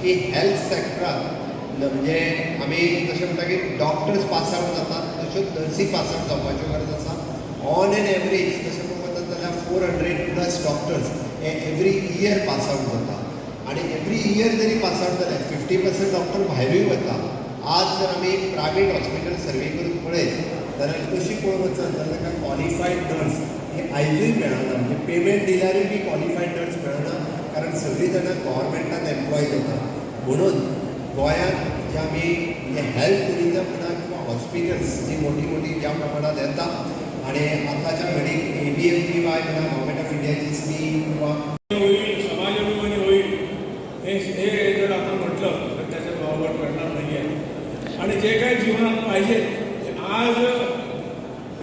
की हेल्थ सेक्टरात म्हणजे आमी जशें म्हणटा की डॉक्टर्स पास आउट जातात तश्योच नर्सी पास आउट जावपाच्यो गरज आसा. ऑन एन एवरेज तशें पळोवंक वचत जाल्यार 400+ डॉक्टर्स हे एवरी इयर पास आउट जाता. आणि एवरी इयर जरी पास आउट जाले 50% डॉक्टर भायरूय वता. आज जर आमी प्रायवेट हॉस्पिटल सर्वे करून पळयत जाल्यार कशी पळोवंक वचत जाल्यार ताका क्वॉलिफायड नर्स हे आयजूय मेळना. म्हणजे पेमेंट दिल्यारूय बी क्वॉलिफायड नर्स मेळना, कारण सगळीं जाणां गव्हर्मेंटान एम्प्लॉय जाता. म्हणून गोंयांत जे आमी हेल्थ टुरिजम म्हणा किंवा हॉस्पिटल्स जी मोठी मोठी ज्या प्रमाणात येता आणि आतांच्या घडीक ABMGY म्हणा गव्हर्मेंट ऑफ इंडियाची स्कीम किंवा होईल समाजाभिमानी होईल हे जर आपण म्हटलं तर त्याचा वावर करणार नाही आहे. आणि जे काही जीवनात पाहिजे आज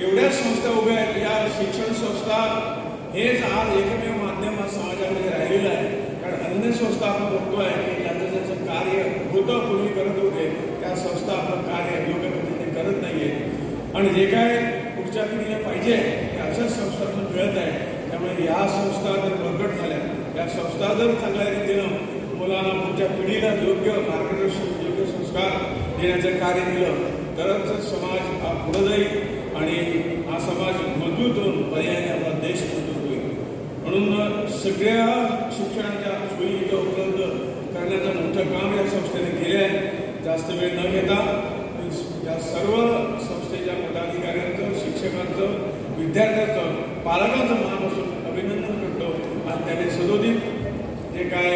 एवढ्याच संस्था उभ्या आहेत. या शिक्षण संस्था हेच आज एकमेव माध्यम समाजामध्ये राहिलेलं आहे. कारण अन्य संस्था आपण बघतो आहे की ज्याचं कार्य होतं पूर्वी करत होते त्या संस्था आपलं कार्य योग्य पद्धतीने करत नाही आहे. आणि जे काय पुढच्या पिढीला पाहिजे ते अशाच संस्थांना मिळत आहे. त्यामुळे या संस्था जर बळकट झाल्या, या संस्था जर चांगल्या रीतीनं मुलांना पुढच्या पिढीला योग्य मार्गदर्शन योग्य संस्कार देण्याचं कार्य केलं तरच समाज हा पुढे जाईल आणि हा समाज मजबूत होऊन पर्यायाने आपला देश मजबूत होईल. म्हणून सगळ्या शिक्षणाच्या सोयी इथं उपलब्ध करण्याचं मोठं काम या संस्थेने केले आहे. जास्त वेळ न घेता या सर्व संस्थेच्या पदाधिकाऱ्यांचं, शिक्षकांचं, विद्यार्थ्यांचं, पालकांचं मनापासून अभिनंदन करतो. आणि त्याने सदोदित जे काय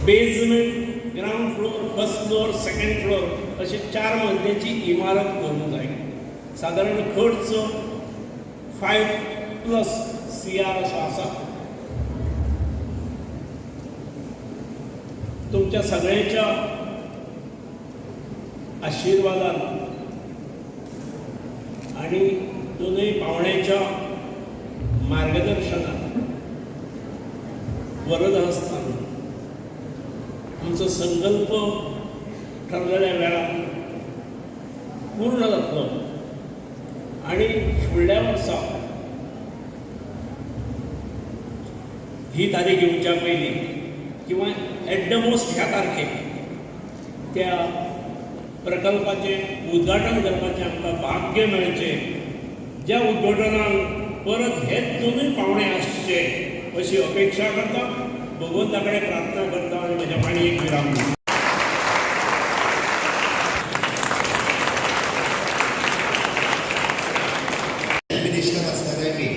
basement, ground floor, first floor, second floor अशी 4 मजल्याची इमारत करून जाईल. साधारण खर्च 5+ CR असो आसा. तुमच्या सगळ्यांच्या आशीर्वादान आणि दोनही पाहुण्यांच्या मार्गदर्शनात वरद हस्तान आमचो संकल्प ठरलेल्या वेळार पूर्ण जातलो. आणि फुडल्या वर्सा ही तारीख येवच्या पयलीं किंवा एट द मोस्ट ह्या तारखेक त्या प्रकल्पाचें उद्घाटन करपाचें आमकां भाग्य मेळचें. ज्या उद्घाटनाक परत हेच दोनूय पावणे आसचे अशी अपेक्षा करता. भगवंता कडेन प्रार्थना करता आणि म्हज्या पाणी एक विराम दिता. मिनिस्टर असताना मी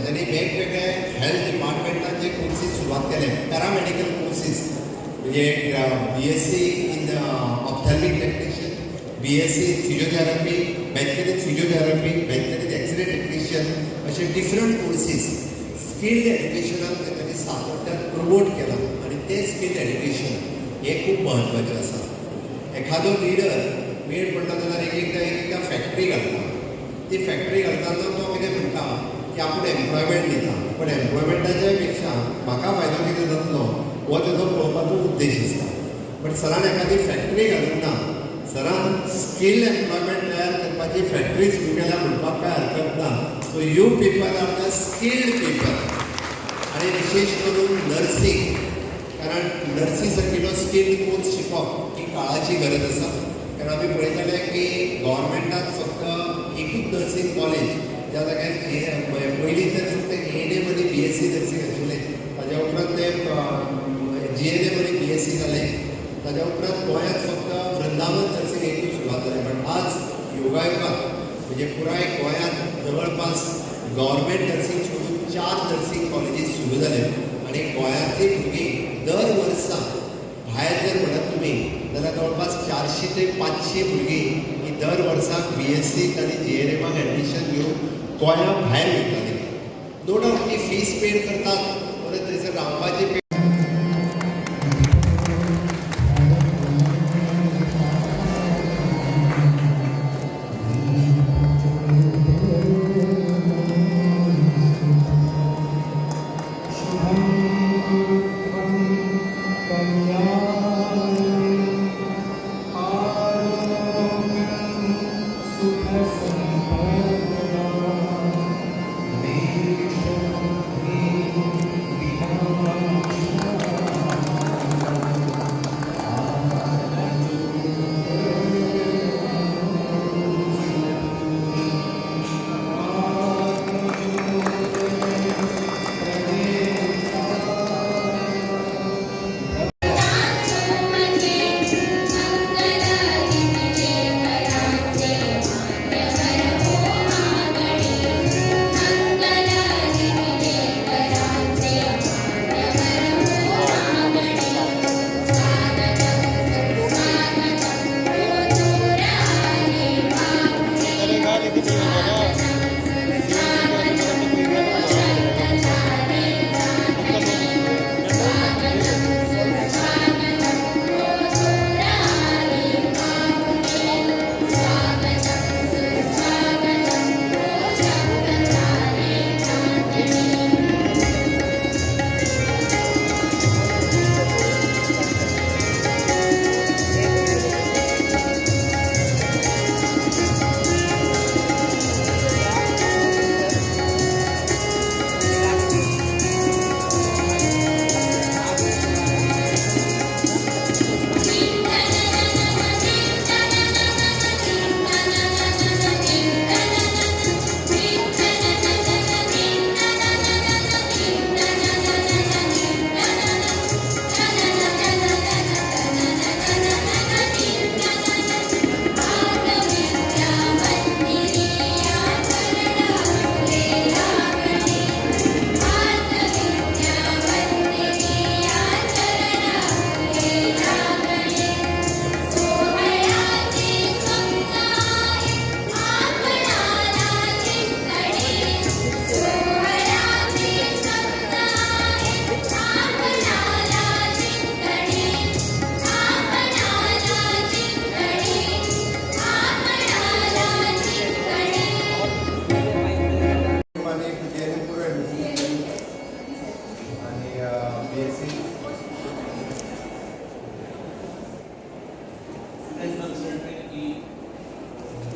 त्यांनी वेगवेगळे हेल्थ डिपार्टमेंटाचे कोर्सेस सुरुवात केले. पॅरामेडिकल कोर्सेस म्हणजे BSc in ophthalmic technician, BSc physiotherapy, bachelor in physiotherapy, bachelor in X-ray technician असे डिफरंट कोर्सेस स्किल्ड एज्युकेशनाक त्यांनी सातत्यान प्रमोट केला. आणि ते स्किल्ड एज्युकेशन हे खूप महत्वाचें आसा. एखादो लिडर मेन म्हणटा जाल्यार एकदा फॅक्टरी घालता. ती फॅक्टरी घालतना तो कितें म्हणटा की आपूण एम्प्लॉयमेंट दिता, पण एम्प्लॉयमेंटाच्या पेक्षा म्हाका फायदो कितें जातलो हो तेजो पळोवपाचो उद्देश आसता. पण सरान एखादी फॅक्टरी घालूना, सरान स्किल्ड एम्प्लॉयमेंट तयार करपाची फॅक्टरी सुरू केल्या म्हणपाक काय हरकत ना. So you people are the skilled people. आणि विशेष करून नर्सिंग, कारण नर्सी सारकिलो स्किल्ड कोर्स शिकप ही काळाची गरज आसा. कारण आमी पळयताले की गव्हर्मेंटान फक्त एकूच नर्सिंग कॉलेज ज्या जाग्यार पयलीं तर फक्त ANM आनी BSc नर्सिंग आशिल्लें. ताज्या उपरांत ते GNM आनी BSc जालें. ताज्या उपरांत गोंयांत फक्त वृंदावन नर्सिंग एकूच सुरवात जालें. पण आज योगायोगाक म्हणजे पुराय गोंयांत जवळपास गव्हर्मेंट नर्सिंग सोडून 4 नर्सिंग कॉलेजीस सुरू जाले. आणि गोंयांतली भुरगीं दर वर्सा भायर जर म्हणत तुमी जाल्यार जवळपास 400 ते 500 भुरगीं ही दर वर्साक BSc आनी GNMाक एडमिशन घेवन गोंया भायर वयतालीं. नो डावट ती फीस पेड करतात, परत थंयसर रावपाची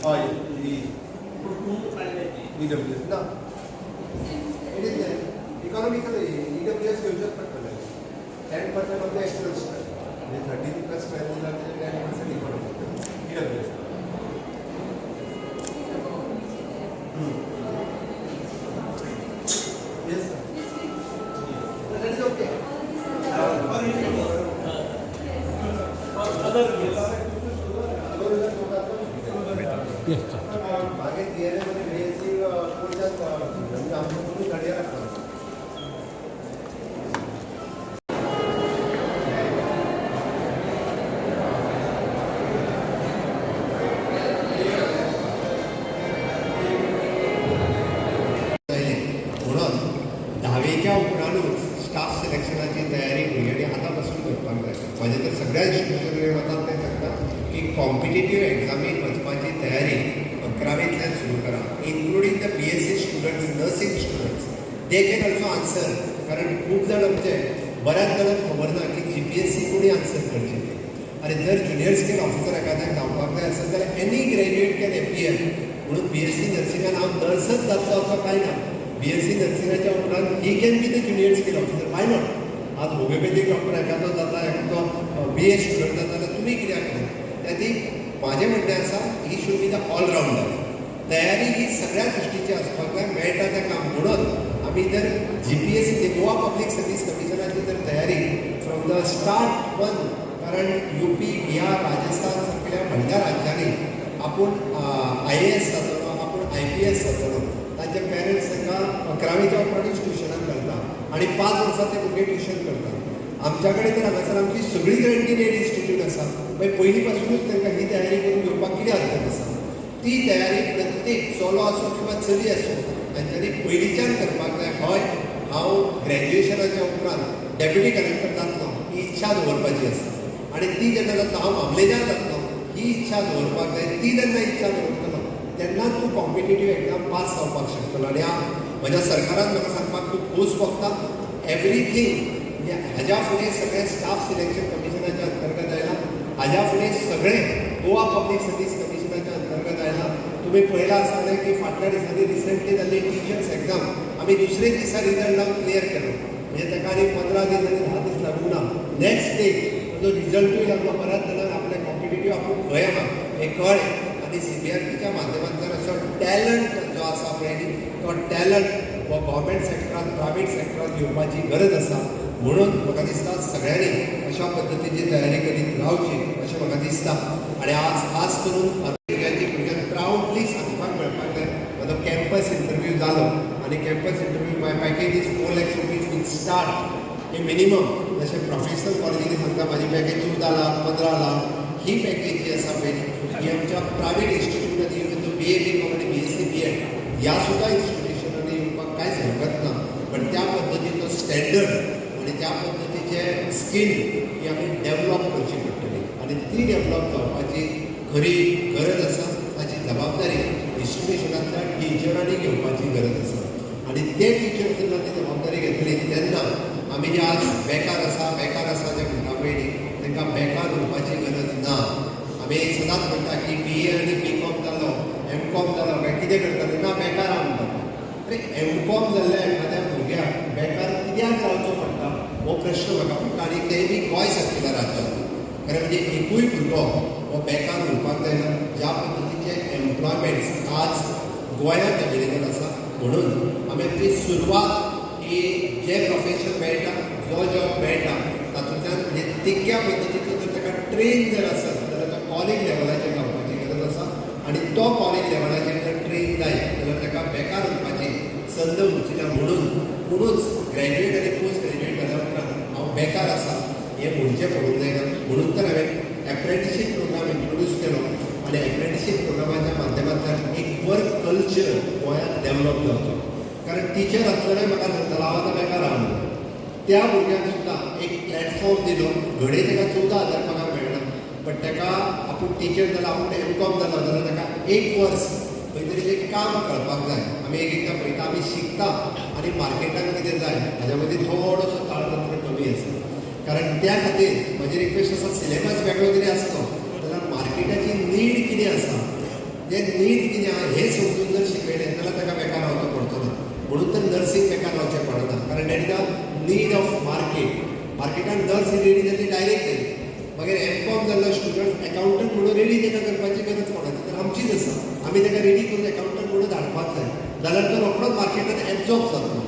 हय EWS ना इट इज इकॉनॉमिकल EWS घेवचेच पडटले 10% ऑफ द एक्चुअल स्ट्रेंथ म्हणजे 30 स्ट्रेंथ जाल्यार 10% economical EWS Yes, sir. That is okay. मागे DNA मध्ये BSc कोणत्याच म्हणजे आमचं पूर्ण करिअर असतं. म्हणून 10वीच्या उपरांतूच स्टाफ सिलेक्शनाची तयारी भुरग्यांनी आतांपासून करपाक जाय. माझे तर सगळ्या इन्स्टिट्यूशन वतात ते सांगतात की कॉम्पिटिटीव एग्जामीक वचपाची तयारी 11वींतल्यान सुरू करा, including the BSc students, nursing students. They can also answer. कारण खूब जाण आमचे बऱ्याच जाणांक खबर ना की GPSC कोणी आन्सर करची ते. आनी जर ज्युनियर स्केल ऑफिसर एखाद्याक जावपाक जाय आसत जाल्यार एनी ग्रॅज्युएट कॅन एपियर. म्हणून BSc नर्सिंगान हांव नर्सच जातलो असो कांय ना. BSc नर्सिंगाच्या उपरांत he can be the junior scale officer. Why not? आज होमिओपॅथीक डॉक्टर एखादो जाता, एखादो BA स्टुडंट जाता जाल्यार तुमी कित्याक ना? त्याती माझे म्हणणे आसा ही शूड बी द ऑलराउंडर. तयारी ही सगळ्या दृश्टीची आसपाक जाय, मेळटा तें काम. म्हणून आमी जर GPSC गोवा पब्लीक सर्वीस कमिशनाची जर तयारी फ्रॉम द स्टार्ट वन, कारण UP, बिहार, राजस्थान सारकेल्या व्हडल्या राज्यांनी आपूण IAS जातलो, आपूण IPS जातलो. तांचे पेरंट्स तांकां 11वीच्या उपरांतूच ट्युशनाक घालता आनी 5 वर्सां ते भुरगे ट्युशन करतात. आमच्या कडेन तर हांगासर आमची सगळी ग्रँटीड एड इन्स्टिट्यूट आसा. मागीर पयलीं पासूनच तांकां ही तयारी करून घेवपाक कितें हरकत आसा? ती तयारी प्रत्येक चलो आसूं किंवा चली आसूं तांच्यांनी पयलींच्यान करपाक जाय. हय, हांव ग्रॅज्युएशनाच्या उपरांत डेप्युटी कलेक्टर जातलो ही इच्छा दवरपाची आसा. आनी ती जेन्ना जातलो, हांव मामलेदार जातलो ही इच्छा दवरपाक जाय. ती जेन्ना इच्छा दवरतलो तेन्ना तूं कॉम्पिटिटीव एग्जाम पास जावपाक शकतलो. आनी म्हज्या सरकारान म्हाका सांगपाक खूब खोस भोगता. एवरीथींग म्हणजे हाज्या फुडें सगळे स्टाफ सिलेक्शन कमिशनाच्या अंतर्गत आयला, हाज्या फुडें सगळे गोवा पब्लीक सर्वीस कमिशनाच्या अंतर्गत आयला. तुम्ही पळयला आसतलें की फाटल्या दिसांनी रिसंटली जाल्ली टिचर्स एग्जाम आमी दुसरे दिसा रिजल्ट लावन क्लियर केलो. म्हणजे ताका आनी 15 दीस आनी 10 दीस लागूंक ना. नेक्स्ट डे जो रिजल्टूय लागलो बऱ्याच जाणांक आपले कॉम्पिटिटीव आपूण खंय आहा हें कळ्ळें. आनी CBRTच्या माध्यमांतल्यान असो टॅलंट जो आसा पळय न्ही तो टॅलंट हो गव्हर्मेंट सेक्टरांत प्रायवेट सेक्टरांत येवपाची गरज आसा. म्हणून म्हाका दिसता सगळ्यांनी अशा पद्दतीची तयारी करीत रावची अशें म्हाका दिसता. आनी आज खास करून भुरग्यांक प्रावडली सांगपाक मेळपाक जाय म्हाजो कॅम्पस इंटरव्यू जालो आनी campus interview my package is 4 lakh rupees with start हे मिनिमम. जशें प्रोफेशनल कॉलेजींनी सांगता म्हाजी पॅकेज 14 लाख 15 लाख. ही पॅकेज जी आसा पळय ही आमच्या प्रायवेट इन्स्टिट्यूटांनी इवन BA BCom आनी BSc BEd ह्या सुद्धा इन्स्टिट्यूशनांनी येवपाक कांयच हरकत ना. पण त्या पद्दतीचो स्टँडर्ड आनी त्या पद्दतीचे स्कील ही आमी डेवलप करची पडटली आनी ती डेवलप जावपाची खरी गरज आसा. ताची जबाबदारी इन्स्टिट्यूशनांतल्या टिचरांनी घेवपाची गरज आसा. आनी ते टिचर जेन्ना ती जबाबदारी घेतली तेन्ना आमी जे आज बेकार आसा जे म्हणटा पळय न्ही तांकां बेकार उरपाची गरज ना. आमी सदांच म्हणटा की BA आनी BCom जालो MCom जालो काय कितें करता ना बेकार म्हणटा. अरे MCom जाल्ल्या एखाद्या भुरग्याक बेकार कित्याक रावचो पडटा हो प्रश्न म्हाका पडटा. आनी तेय बी गोंय सारकेल्या राज्यांत. कारण म्हणजे एकूय भुरगो हो बेकार उरपाक जायना. ज्या पद्दतीचे एम्प्लॉयमेंट्स आज गोंयांत अवेलेबल आसा म्हणून आमी आपली सुरवात ही जे प्रोफेशन मेळटा जो जॉब मेळटा तातूंतल्यान म्हणजे तितक्या पद्दतीचो जर ताका ट्रेन जर आसत जाल्यार तो कॉलेज लेवलाचेर जावपाची गरज आसा. आनी तो कॉलेज लेवलाचेर जर ट्रेन जायत जाल्यार ताका बेकार उरपाची संद उरची ना. म्हणूनच ग्रॅज्युएट आनी पोस्ट ग्रॅज्युएट जाल्या उपरांत हांव बेकार आसा हें म्हणचें पडूंक जायना. म्हणून तर हांवें एप्रेंटिशीप प्रोग्राम इंट्रोड्यूस केलो आनी एप्रेंटिशीप प्रोग्रामाच्या माध्यमांतल्यान एक वर्क कल्चर गोंयांत डेवलप जावचो. कारण टीचर आसतले म्हाका सांगतालो हांव आतां बेकार आहा त्या भुरग्याक सुद्दां एक प्लॅटफॉर्म दिलो. घडये ताका 14,000 पगार मेळना बट ताका आपूण टीचर जालो आपूण MCom जालो जाल्यार ताका 1 वर्स खंय तरी एक काम कळपाक जाय. आमी एकदां पळयता आमी शिकता आनी मार्केटान कितें जाय हाज्या मदीं थोडोसो ताळतंत्र कमी आसा. कारण त्या खातीर म्हजी रिक्वेस्ट आसा सिलेबस वेगळो कितें आसलो जाल्यार मार्केटाची नीड कितें आसा तें नीड कितें आहा हें समजून जर शिकयलें जाल्यार ताका बेकार रावचो पडचो ना. म्हणून तर नर्सींग बेकार रावचें पडना. कारण that is the need of मार्केटान नर्स ही रेडी जाल्ली डायरेक्ट जाली. मागीर MCom जाल्लो स्टुडंट एकावंटंट म्हणून रेडी ताका करपाची गरज पडना. तर आमचीच आसा आमी ताका रेडी करून एकावंटंट म्हणून धाडपाक जाय जाल्यार तो रोखडोच मार्केटान एब्जॉर्ब जातलो.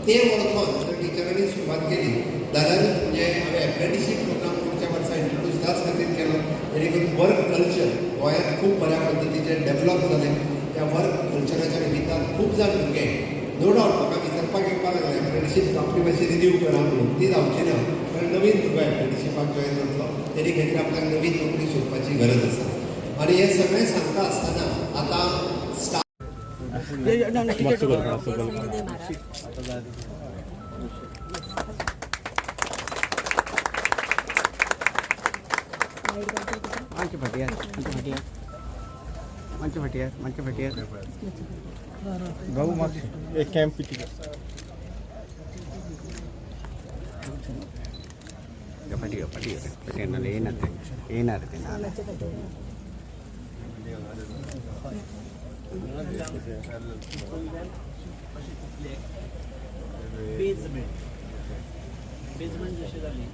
ते वळखून जर टिचरांनी सुरवात केली जाल्यार म्हणजे हांवें एप्रेंटिशीप प्रोग्राम पुढच्या वर्सा इंट्रोड्यूस त्याच खातीर केलो जेणे करून वर्क कल्चर गोंयांत खूब बऱ्या पद्दतीचें डेवलप जालें. त्या वर्क कल्चराच्या निमित्तान खूब जाण भुरगे नो डावट म्हाका विचारपाक येवपाक लागले एप्रेंटिशीप आपली मातशी रिन्यू करा म्हणून. ती जावची ना. कारण नवीन भुरगो एप्रेंटिशिपाक जॉयन जातलो तेणी खातीर आपल्याक नवीन नोकरी सोदपाची गरज आसा. आनी हें सगळें सांगता आसतना आतां स्टाफ मंच फटिया बाबू मस्त एक कैंप पिटी ಪಟಿಯಲ್ಲ ಏನಾಗುತ್ತೆ ನಾಳೆ बेसमेंट जशें जाली